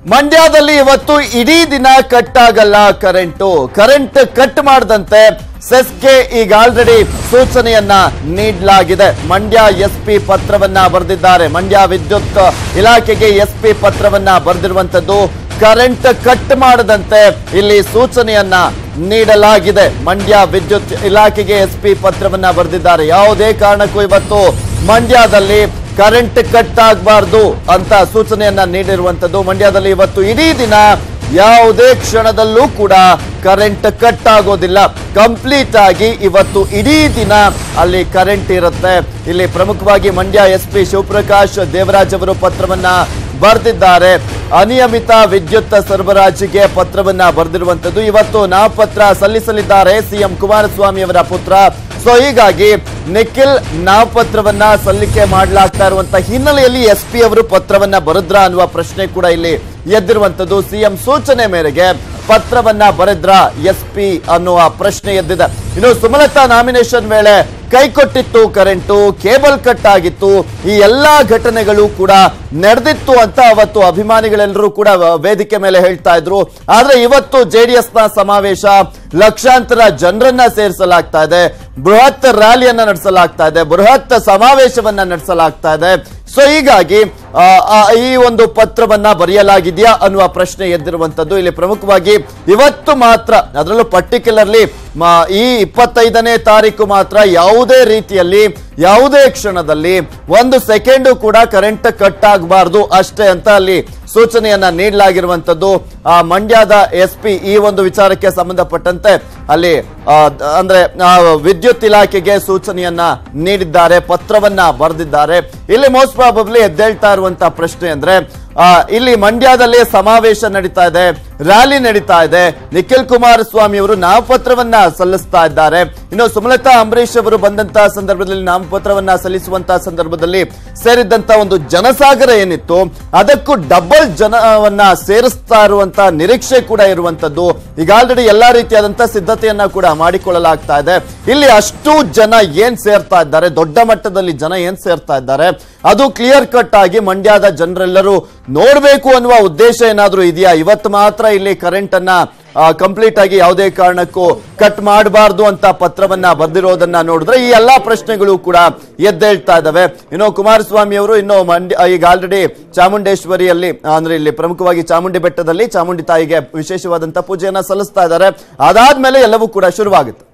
ಮಂಡ್ಯದಲ್ಲಿ ಇವತ್ತು ಇಡೀ ದಿನ ಕಟ್ ಆಗಲ್ಲ ಕರೆಂಟ್ ಕಟ್ ಮಾಡದಂತೆ ಸೆಸ್ಗೆ ಈಗ ಆಲ್ರೆಡಿ ಸೂಚನೆಯನ್ನ ನೀಡಲಾಗಿದೆ. ಮಂಡ್ಯ ಎಸ್ಪಿ ಪತ್ರವನ್ನ ಬರೆದಿದ್ದಾರೆ. ಮಂಡ್ಯ ವಿದ್ಯುತ್ ಇಲಾಖೆಗೆ ಎಸ್ಪಿ ಪತ್ರವನ್ನ ಬರೆದಿರುವಂತದ್ದು ಕರೆಂಟ್ ಕಟ್ ಮಾಡದಂತೆ ಇಲ್ಲಿ ಸೂಚನೆಯನ್ನ ನೀಡಲಾಗಿದೆ. ಮಂಡ್ಯ ವಿದ್ಯುತ್ ಇಲಾಖೆಗೆ ಎಸ್ಪಿ ಪತ್ರವನ್ನ ಬರೆದಿದ್ದಾರೆ. ಯಾವುದೇ ಕಾರಣಕ್ಕೂ ಇವತ್ತು ಮಂಡ್ಯದಲ್ಲಿ ಕರೆಂಟ್ ಕಟ್ ಆಗಬಾರ್ದು ಅಂತ ಸೂಚನೆಯನ್ನ ನೀಡಿರುವಂತದ್ದು. ಮಂಡ್ಯದಲ್ಲಿ ಇವತ್ತು ಇಡೀ ದಿನ ಯಾವುದೇ ಕ್ಷಣದಲ್ಲೂ ಕೂಡ ಕರೆಂಟ್ ಕಟ್ ಆಗೋದಿಲ್ಲ. ಕಂಪ್ಲೀಟ್ ಆಗಿ ಇವತ್ತು ಇಡೀ ದಿನ ಅಲ್ಲಿ ಕರೆಂಟ್ ಇರುತ್ತೆ. ಇಲ್ಲಿ ಪ್ರಮುಖವಾಗಿ ಮಂಡ್ಯ ಎಸ್ಪಿ ಶಿವಪ್ರಕಾಶ್ ದೇವರಾಜ್ ಅವರು ಪತ್ರವನ್ನ ಬರೆದಿದ್ದಾರೆ. ಅನಿಯಮಿತ ವಿದ್ಯುತ್ ಸರಬರಾಜಿಗೆ ಪತ್ರವನ್ನ ಬರೆದಿರುವಂತದ್ದು. ಇವತ್ತು ನಾಮಪತ್ರ ಸಲ್ಲಿಸಲಿದ್ದಾರೆ ಸಿಎಂ ಕುಮಾರಸ್ವಾಮಿ ಅವರ ಪುತ್ರ. ಸೊ ಹೀಗಾಗಿ ನಿಖಿಲ್ ನಾಮಪತ್ರವನ್ನ ಸಲ್ಲಿಕೆ ಮಾಡಲಾಗ್ತಾ ಇರುವಂತಹ ಹಿನ್ನೆಲೆಯಲ್ಲಿ ಎಸ್ಪಿ ಅವರು ಪತ್ರವನ್ನ ಬರೆದ್ರ ಅನ್ನುವ ಪ್ರಶ್ನೆ ಕೂಡ ಇಲ್ಲಿ ಎದ್ದಿರುವಂತದ್ದು. ಸಿಎಂ ಸೂಚನೆ ಮೇರೆಗೆ ಪತ್ರವನ್ನ ಬರೆದ್ರ ಎಸ್ಪಿ ಅನ್ನುವ ಪ್ರಶ್ನೆ ಎದ್ದಿದೆ. ಇನ್ನು ಸುಮಲತಾ ನಾಮಿನೇಷನ್ ವೇಳೆ ಕೈಕೊಟ್ಟಿತ್ತು ಕರೆಂಟು, ಕೇಬಲ್ ಕಟ್ ಆಗಿತ್ತು, ಈ ಎಲ್ಲಾ ಘಟನೆಗಳು ಕೂಡ ನಡೆದಿತ್ತು ಅಂತ ಅವತ್ತು ಅಭಿಮಾನಿಗಳೆಲ್ಲರೂ ಕೂಡ ವೇದಿಕೆ ಮೇಲೆ ಹೇಳ್ತಾ ಇದ್ರು. ಆದ್ರೆ ಇವತ್ತು ಜೆಡಿಎಸ್ ನ ಸಮಾವೇಶ, ಲಕ್ಷಾಂತರ ಜನರನ್ನ ಸೇರಿಸಲಾಗ್ತಾ ಇದೆ, ಬೃಹತ್ ರ್ಯಾಲಿಯನ್ನ ನಡೆಸಲಾಗ್ತಾ ಇದೆ, ಬೃಹತ್ ಸಮಾವೇಶವನ್ನ ನಡೆಸಲಾಗ್ತಾ ಇದೆ. ಸೊ ಹೀಗಾಗಿ ಈ ಒಂದು ಪತ್ರವನ್ನ ಬರೆಯಲಾಗಿದೆಯಾ ಅನ್ನುವ ಪ್ರಶ್ನೆ ಎದ್ದಿರುವಂತದ್ದು. ಇಲ್ಲಿ ಪ್ರಮುಖವಾಗಿ ಇವತ್ತು ಮಾತ್ರ, ಅದರಲ್ಲೂ ಪರ್ಟಿಕ್ಯುಲರ್ಲಿ ಈ 25ನೇ ತಾರೀಕು ಮಾತ್ರ ಯಾವುದೇ ರೀತಿಯಲ್ಲಿ ಯಾವುದೇ ಕ್ಷಣದಲ್ಲಿ 1 ಸೆಕೆಂಡ್ ಕೂಡ ಕರೆಂಟ್ ಕಟ್ ಆಗಬಾರ್ದು ಅಷ್ಟೇ ಅಂತ ಅಲ್ಲಿ ಸೂಚನೆಯನ್ನ ನೀಡಲಾಗಿರುವಂತದ್ದು. ಮಂಡ್ಯದ ಎಸ್ಪಿ ಈ ಒಂದು ವಿಚಾರಕ್ಕೆ ಸಂಬಂಧಪಟ್ಟಂತೆ ಅಲ್ಲಿ ಅಂದ್ರೆ ವಿದ್ಯುತ್ ಇಲಾಖೆಗೆ ಸೂಚನೆಯನ್ನ ನೀಡಿದ್ದಾರೆ, ಪತ್ರವನ್ನ ಬರೆದಿದ್ದಾರೆ. ಇಲ್ಲಿ ಮೋಸ್ಟ್ ಪ್ರಾಬಬ್ಲಿ ಎದ್ದೇಳ್ತಾ ಇರುವಂತಹ ಪ್ರಶ್ನೆ ಅಂದ್ರೆ ಇಲ್ಲಿ ಮಂಡ್ಯದಲ್ಲಿ ಸಮಾವೇಶ ನಡೀತಾ ಇದೆ, ರ್ಯಾಲಿ ನಡೀತಾ ಇದೆ, ನಿಖಿಲ್ ಕುಮಾರಸ್ವಾಮಿ ಅವರು ನಾಮಪತ್ರವನ್ನ ಸಲ್ಲಿಸ್ತಾ ಇದ್ದಾರೆ. ಇನ್ನು ಸುಮಲತಾ ಅಂಬರೀಶ್ ಅವರು ಬಂದಂತಹ ಸಂದರ್ಭದಲ್ಲಿ ನಾಮಪತ್ರವನ್ನ ಸಲ್ಲಿಸುವಂತಹ ಸಂದರ್ಭದಲ್ಲಿ ಸೇರಿದ್ದಂತ ಒಂದು ಜನಸಾಗರ ಏನಿತ್ತು ಅದಕ್ಕೂ ಡಬಲ್ ಜನವನ್ನ ಸೇರಿಸ್ತಾ ಇರುವಂತಹ ನಿರೀಕ್ಷೆ ಕೂಡ ಇರುವಂತದ್ದು. ಈಗ ಆಲ್ರೆಡಿ ಎಲ್ಲಾ ರೀತಿಯಾದಂತಹ ಸಿದ್ಧತೆಯನ್ನ ಕೂಡ ಮಾಡಿಕೊಳ್ಳಲಾಗ್ತಾ ಇದೆ. ಇಲ್ಲಿ ಅಷ್ಟು ಜನ ಏನ್ ಸೇರ್ತಾ ಇದ್ದಾರೆ, ದೊಡ್ಡ ಮಟ್ಟದಲ್ಲಿ ಜನ ಏನ್ ಸೇರ್ತಾ ಇದ್ದಾರೆ ಅದು ಕ್ಲಿಯರ್ ಕಟ್ ಆಗಿ ಮಂಡ್ಯದ ಜನರೆಲ್ಲರೂ ನೋಡ್ಬೇಕು ಅನ್ನುವ ಉದ್ದೇಶ ಏನಾದ್ರೂ ಇದೆಯಾ? ಇವತ್ತು ಮಾತ್ರ ಇಲ್ಲಿ ಕರೆಂಟ್ ಅನ್ನ ಕಂಪ್ಲೀಟ್ ಆಗಿ ಯಾವುದೇ ಕಾರಣಕ್ಕೂ ಕಟ್ ಮಾಡಬಾರ್ದು ಅಂತ ಪತ್ರವನ್ನ ಬರೆದಿರೋದನ್ನ ನೋಡಿದ್ರೆ ಈ ಎಲ್ಲಾ ಪ್ರಶ್ನೆಗಳು ಕೂಡ ಎದ್ದೇಳ್ತಾ ಇದಾವೆ. ಇನ್ನು ಕುಮಾರಸ್ವಾಮಿ ಅವರು ಇನ್ನು ಈಗ ಆಲ್ರೆಡಿ ಚಾಮುಂಡೇಶ್ವರಿಯಲ್ಲಿ ಅಂದ್ರೆ ಇಲ್ಲಿ ಪ್ರಮುಖವಾಗಿ ಚಾಮುಂಡಿ ಬೆಟ್ಟದಲ್ಲಿ ಚಾಮುಂಡಿ ತಾಯಿಗೆ ವಿಶೇಷವಾದಂತಹ ಪೂಜೆಯನ್ನ ಸಲ್ಲಿಸ್ತಾ ಇದ್ದಾರೆ. ಅದಾದ್ಮೇಲೆ ಎಲ್ಲವೂ ಕೂಡ ಶುರುವಾಗುತ್ತೆ.